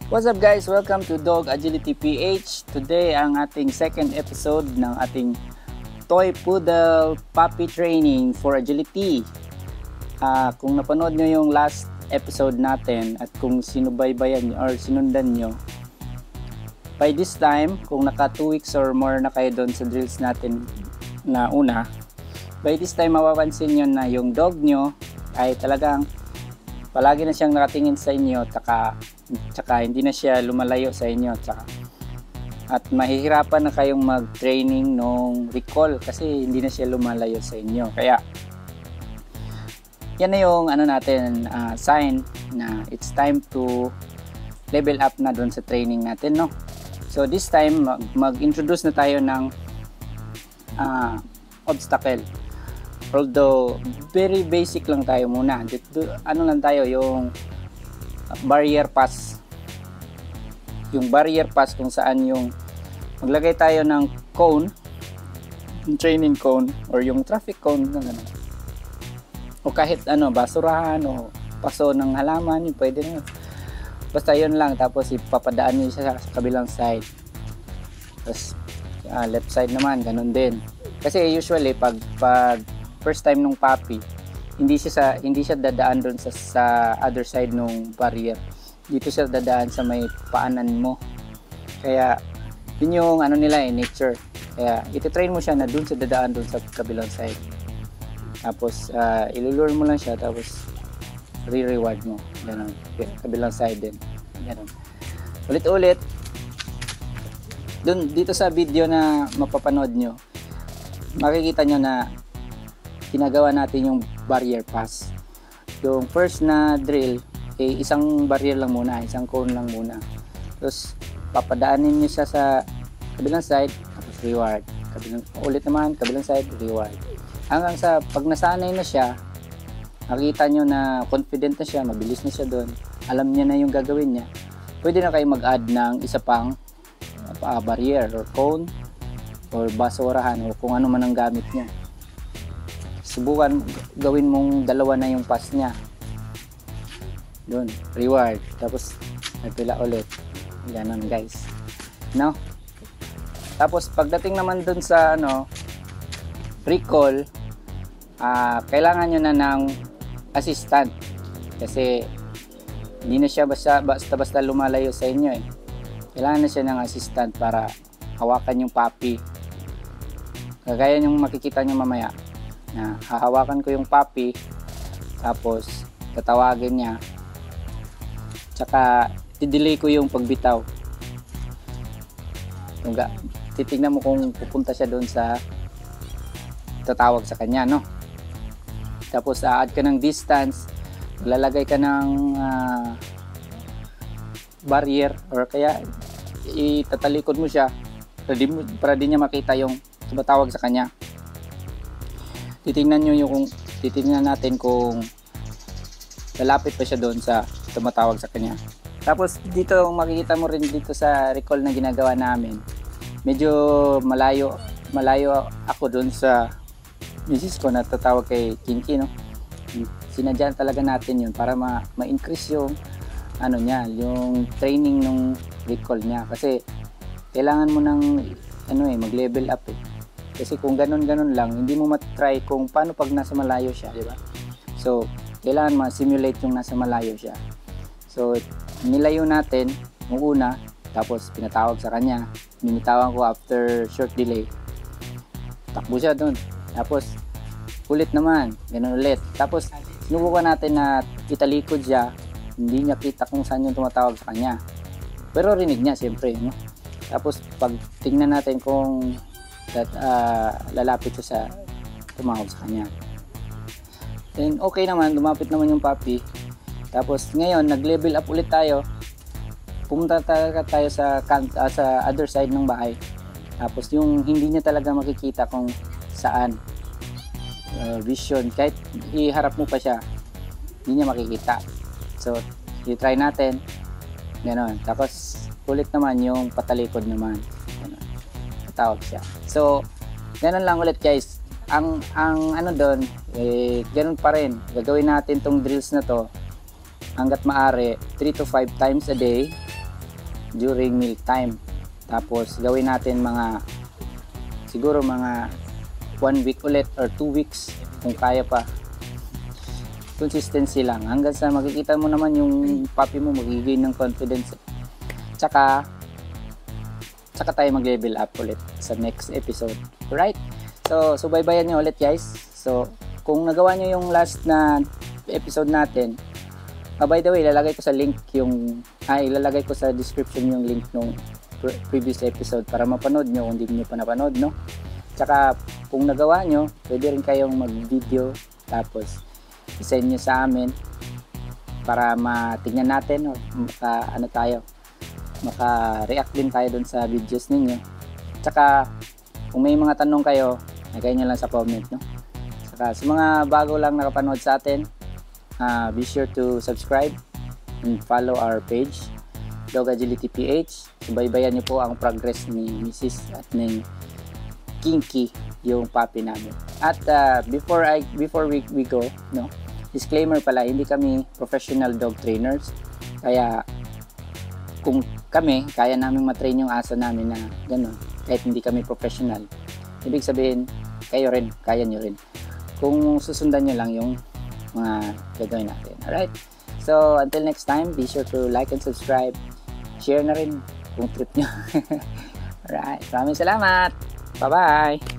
What's up guys? Welcome to Dog Agility PH. Today ang ating second episode ng ating Toy Poodle Puppy Training for Agility. Kung napanood nyo yung last episode natin at kung sinubaybayan nyo or sinundan nyo, by this time, kung naka 2 weeks or more na kayo doon sa drills natin na una, by this time mapapansin nyo na yung dog nyo ay talagang palagi na siyang nakatingin sa inyo, tsaka hindi na siya lumalayo sa inyo, at mahihirapan na kayong mag-training nung recall kasi hindi na siya lumalayo sa inyo. Kaya yan na yung sign na it's time to level up na doon sa training natin, no? So this time mag-introduce na tayo ng obstacle. Although very basic lang tayo muna. Yung barrier pass. Yung barrier pass kung saan yung maglagay tayo ng cone, yung training cone or yung traffic cone na gano'n. O kahit basurahan o paso ng halaman, yung pwede na yun. Basta yun lang, tapos ipapadaan nyo siya sa kabilang side. Tapos left side naman, ganun din. Kasi usually pag first time nung puppy, hindi siya dadaan doon sa other side nung barrier. Dito siya dadaan sa may paanan mo. Kaya yun yung nature. Kaya iti-train mo siya na doon sa dadaan doon sa kabilang side. Tapos ilulure mo lang siya, tapos re-reward mo. Ganun. Kabilang side din. Ganun. Ulit-ulit. Dito sa video na mapapanood nyo, makikita nyo na ginagawa natin yung barrier pass. Yung first na drill, isang barrier lang muna, isang cone lang muna. Tapos papadaanin niyo siya sa kabilang side, tapos reward. Ulit naman, kabilang side, reward. Hanggang sa pag nasanay na siya, nakita nyo na confident na siya, mabilis na siya doon, alam niya na yung gagawin niya, pwede na kayo mag-add ng isa pang barrier or cone or basurahan o kung ano man ang gamit niya. Subukan gawin mong dalawa na yung pass niya. Doon, reward. Tapos nagpila ulit. Ganun guys. No? Tapos pagdating naman doon sa recall, kailangan nyo na ng assistant. Kasi hindi na siya basta lumalayo sa inyo eh. Kailangan na siya ng assistant para hawakan yung puppy. Kagaya yung makikita nyo mamaya. Na hahawakan ko yung puppy, tapos tatawagin niya, tsaka i-delay ko yung pagbitaw. Titignan mo kung pupunta siya doon sa tatawag sa kanya, no? Tapos add ka ng distance, lalagay ka ng barrier or kaya itatalikod mo siya para di niya makita yung tumatawag sa kanya. Titingnan natin kung lalapit pa siya doon sa tumatawag sa kanya. Tapos dito makikita mo rin dito sa recall na ginagawa namin, medyo malayo ako doon sa misis ko na tatawag kay Kinky, no? Sinadyan talaga natin yun para ma-increase yung yung training ng recall niya, kasi kailangan mo ng mag-level up eh. Kasi kung ganun lang, hindi mo matry kung paano pag nasa malayo siya, di ba? So, kailangan ma-simulate yung nasa malayo siya. So, nilayo natin yung una, tapos pinatawag sa kanya. Binitawan ko after short delay. Takbo siya doon. Tapos, ulit naman. Ganun ulit. Tapos, sinubukan natin na italikod siya. Hindi niya kita kung saan yung tumatawag sa kanya. Pero rinig niya, siyempre, no? Tapos, pag tingnan natin kung lalapit siya sa tumawag sa kanya. Then okay naman, lumapit naman yung puppy. Tapos ngayon nag-level up ulit tayo. Pumunta tayo sa other side ng bahay. Tapos yung hindi niya talaga makikita kung saan vision, kahit iharap mo pa siya, hindi niya makikita. So i-try natin. Ganon. Tapos ulit naman yung patalikod naman. Tawag siya. So, ganun lang ulit guys. Ang doon, ganun pa rin. Gagawin natin tong drills na to hanggat maaari 3 to 5 times a day during meal time. Tapos gawin natin siguro mga 1 week ulit or 2 weeks kung kaya pa. Consistency lang hanggang sa makikita mo naman yung puppy mo magiging ng confidence. Tsaka tayo mag-level up ulit sa next episode. Right? So subaybayan nyo ulit guys. So kung nagawa nyo yung last na episode natin, by the way, ilalagay ko sa description yung link nung previous episode para mapanood nyo kung hindi nyo pa napanood, no? Tsaka kung nagawa nyo, pwede rin kayong mag-video tapos isend nyo sa amin para matingnan natin o maka-react din tayo dun sa videos ninyo. Tsaka kung may mga tanong kayo, lagay nyo lang sa comment, no? Tsaka sa mga bago lang nakapanood sa atin, be sure to subscribe and follow our page, Dog Agility PH. Subaybayan niyo po ang progress ni Mrs. at ni Kinky, yung puppy namin. At before we go, no, disclaimer pala, hindi kami professional dog trainers. Kaya kung kaya namin matrain yung aso namin na gano'n, kahit hindi kami professional, ibig sabihin kayo rin, kaya nyo rin kung susundan nyo lang yung mga gagawin natin. Alright? So, until next time, be sure to like and subscribe. Share na rin kung trip nyo. Alright. Maraming salamat. Bye-bye.